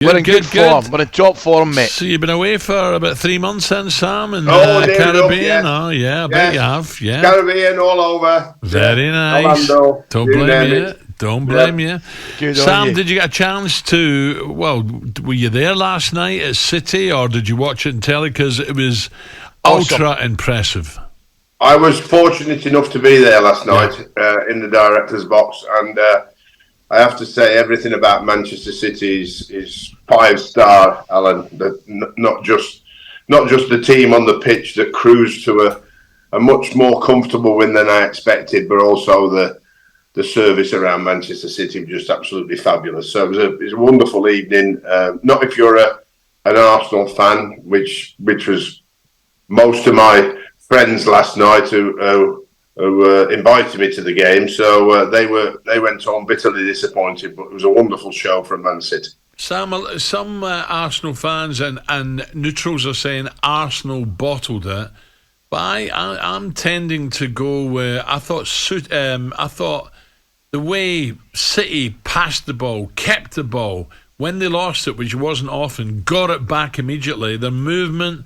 We're in good form. We're in top form, mate. So you've been away for about 3 months then, Sam, in Caribbean? Caribbean? Oh, yeah, I bet you have. Yeah, Caribbean all over. Very nice. Orlando, Don't blame you. Don't blame you. Good Sam, did you get a chance to? Well, were you there last night at City, or did you watch it in telly? Because it was ultra impressive. I was fortunate enough to be there last night in the director's box, and I have to say everything about Manchester City is 5-star, Alan. Not just the team on the pitch that cruised to a much more comfortable win than I expected, but also the service around Manchester City was just absolutely fabulous. So it was a wonderful evening. Not if you're an Arsenal fan, which was most of my friends last night who invited me to the game. So they went home bitterly disappointed, but it was a wonderful show from Man City. Sam, some Arsenal fans and neutrals are saying Arsenal bottled it, but I'm tending to go where I thought the way City passed the ball, kept the ball when they lost it, which wasn't often, got it back immediately. Their movement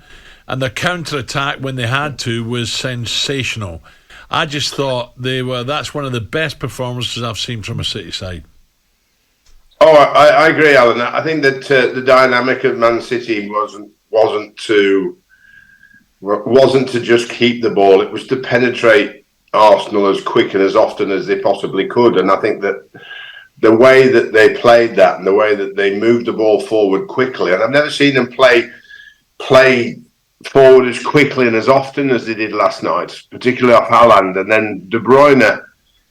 and their counter-attack when they had to was sensational. I just thought that's one of the best performances I've seen from a City side. Oh, I agree, Alan. I think that the dynamic of Man City wasn't to just keep the ball. It was to penetrate Arsenal as quick and as often as they possibly could. And I think that the way that they played that and the way that they moved the ball forward quickly, and I've never seen them play forward as quickly and as often as they did last night, particularly off Haaland, and then De Bruyne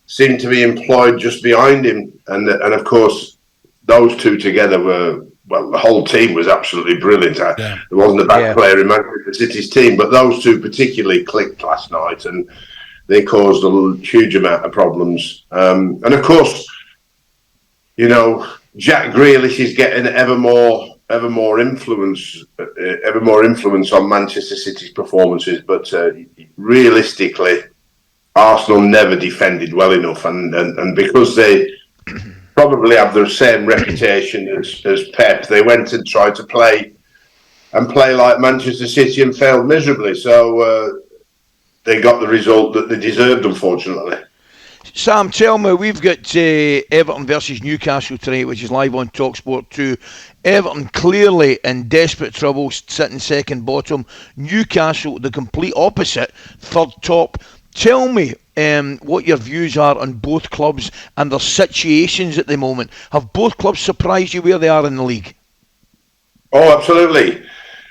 seemed to be employed just behind him, and of course those two together the whole team was absolutely brilliant. There wasn't a bad player in Manchester City's team, but those two particularly clicked last night, and they caused a huge amount of problems. And of course, Jack Grealish is getting ever more influence on Manchester City's performances, but realistically, Arsenal never defended well enough, and because they probably have the same reputation as Pep, they went and tried to play like Manchester City and failed miserably. So they got the result that they deserved, unfortunately. Sam, tell me, we've got Everton versus Newcastle tonight, which is live on talkSPORT 2. Everton clearly in desperate trouble, sitting second bottom. Newcastle, the complete opposite, third top. Tell me what your views are on both clubs and their situations at the moment. Have both clubs surprised you where they are in the league? Oh, absolutely,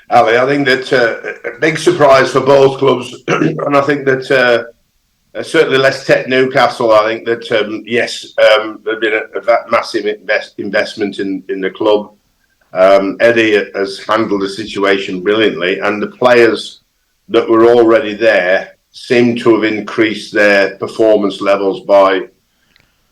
Ali. I think that a big surprise for both clubs, and I think that certainly let's take Newcastle. I think that yes, there's been a massive investment in the club. Eddie has handled the situation brilliantly, and the players that were already there seem to have increased their performance levels by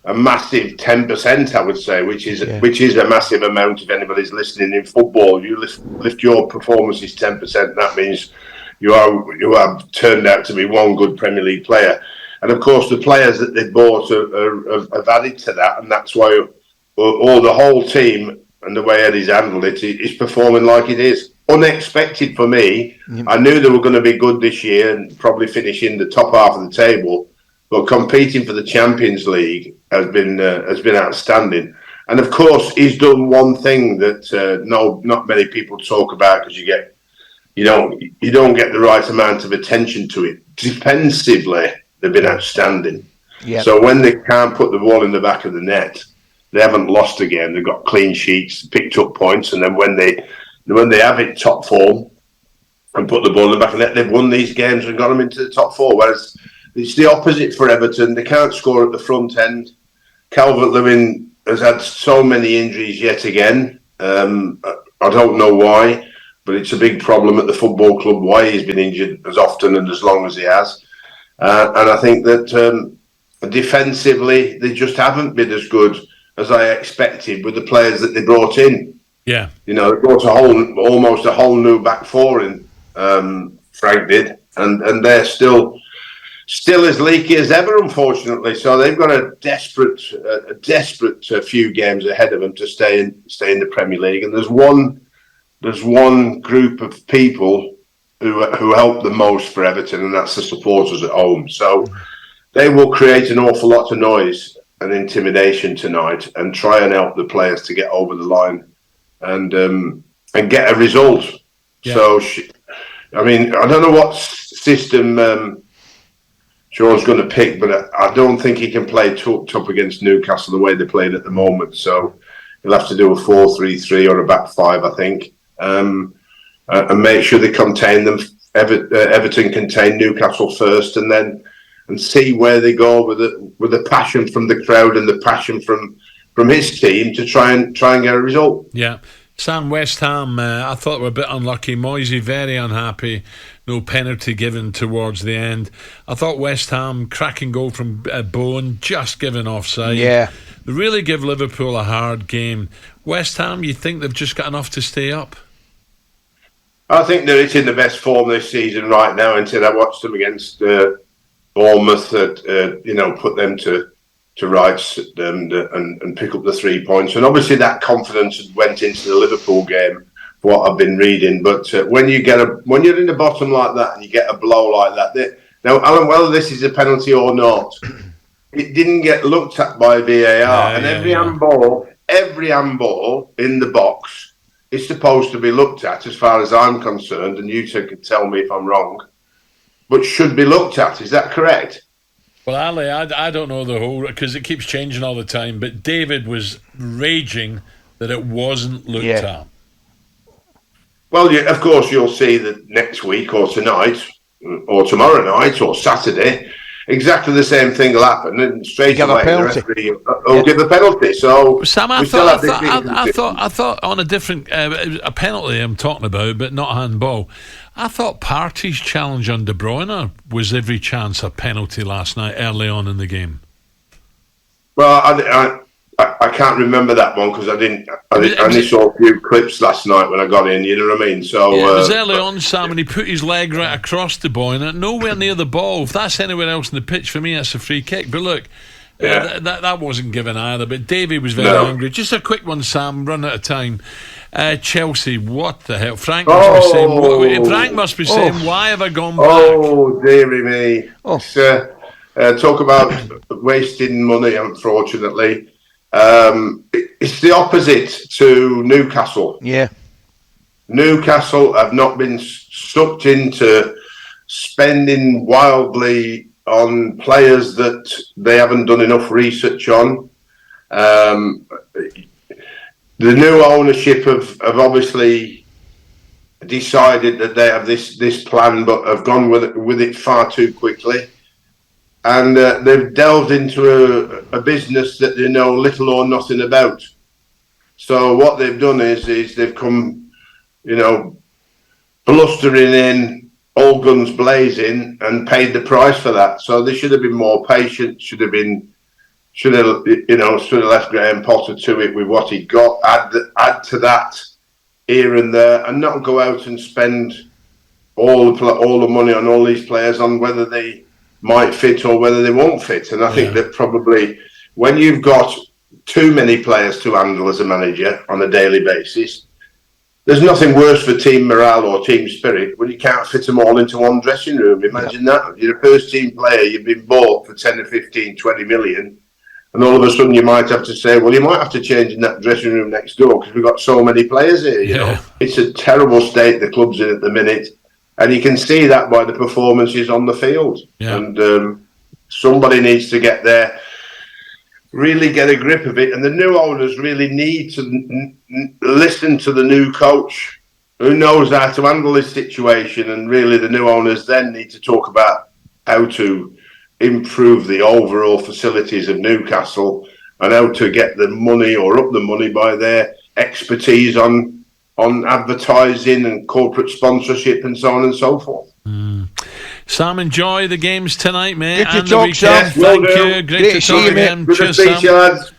a massive 10%, I would say, which is a massive amount. If anybody's listening in football, you lift your performances 10%. That means you have turned out to be one good Premier League player. And of course, the players that they bought have added to that, and that's why the whole team and the way Eddie's handled it is performing like it is. Unexpected for me. I knew they were going to be good this year and probably finish in the top half of the table, but competing for the Champions League has been outstanding. And of course, he's done one thing that not many people talk about, because you don't get the right amount of attention to it. Defensively, they've been outstanding. Yep. So when they can't put the ball in the back of the net, they haven't lost a game. They've got clean sheets, picked up points, and then when they have it top form and put the ball in the back of the net, they've won these games and got them into the top four. Whereas it's the opposite for Everton. They can't score at the front end. Calvert-Lewin has had so many injuries yet again. I don't know why, but it's a big problem at the football club why he's been injured as often and as long as he has. And I think that defensively, they just haven't been as good as I expected with the players that they brought in. Yeah. They brought almost a whole new back four in, Frank did, and they're still still as leaky as ever, unfortunately. So they've got a desperate few games ahead of them to stay in the Premier League. And there's one group of people who help the most for Everton, and that's the supporters at home. So they will create an awful lot of noise and intimidation tonight, and try and help the players to get over the line and get a result. Yeah. So, I mean, I don't know what system Sean's going to pick, but I don't think he can play top against Newcastle the way they're playing at the moment. So he'll have to do a 4-3-3 or a back five, I think, and make sure they contain them. Everton contain Newcastle first, and see where they go with the passion from the crowd and the passion from his team to try and get a result. Yeah. Sam, West Ham, I thought they were a bit unlucky. Moisey, very unhappy. No penalty given towards the end. I thought West Ham, cracking goal from Bowen, just given offside. Yeah. They really give Liverpool a hard game. West Ham, you think they've just got enough to stay up? I think they're in the best form this season right now, until I watched them against Bournemouth, put them to rights and pick up the 3 points. And obviously that confidence went into the Liverpool game, for what I've been reading. But when you're in the bottom like that and you get a blow like that, now, Alan, whether this is a penalty or not, it didn't get looked at by VAR. Every handball in the box is supposed to be looked at, as far as I'm concerned, and you two can tell me if I'm wrong, but should be looked at. Is that correct? Well, Ali, I don't know the whole, because it keeps changing all the time, but David was raging that it wasn't looked at. Well, of course, you'll see that next week or tonight or tomorrow night or Saturday, exactly the same thing will happen, and straight away the referee will give a penalty. So, Sam, I thought on a different a penalty I'm talking about, but not handball. I thought Partey's challenge on De Bruyne was every chance a penalty last night, early on in the game. Well, I can't remember that one, because I only saw a few clips last night when I got in. You know what I mean? So it was early on, Sam, and he put his leg right across De Bruyne, nowhere near the ball. If that's anywhere else in the pitch, for me, that's a free kick. But look, that wasn't given either. But Davey was very angry. Just a quick one, Sam. Run out of time. Chelsea, what the hell? Frank must be saying, why have I gone back? Oh, dearie me. Talk about wasting money, unfortunately. It's the opposite to Newcastle. Yeah. Newcastle have not been sucked into spending wildly on players that they haven't done enough research on. The new ownership have obviously decided that they have this plan, but have gone with it far too quickly. And they've delved into a business that they know little or nothing about. So what they've done is they've come, blustering in, all guns blazing, and paid the price for that. So they should have been more patient. Should have left Graham Potter to it with what he got. Add to that here and there, and not go out and spend all the money on all these players on whether they might fit or whether they won't fit. And I think that probably when you've got too many players to handle as a manager on a daily basis, there's nothing worse for team morale or team spirit when you can't fit them all into one dressing room. Imagine that. You're a first team player, you've been bought for 10 or 15, 20 million, and all of a sudden you might have to say, well, you might have to change in that dressing room next door because we've got so many players here, you know. It's a terrible state the club's in at the minute. And you can see that by the performances on the field. Yeah. And somebody needs to get there, really get a grip of it. And the new owners really need to listen to the new coach who knows how to handle this situation. And really the new owners then need to talk about how to improve the overall facilities of Newcastle and how to get the money or up the money by their expertise on advertising and corporate sponsorship and so on and so forth. Sam, enjoy the games tonight, mate. Good to talk, Sam. Thank you. Great to talk again. Good to see you, lads.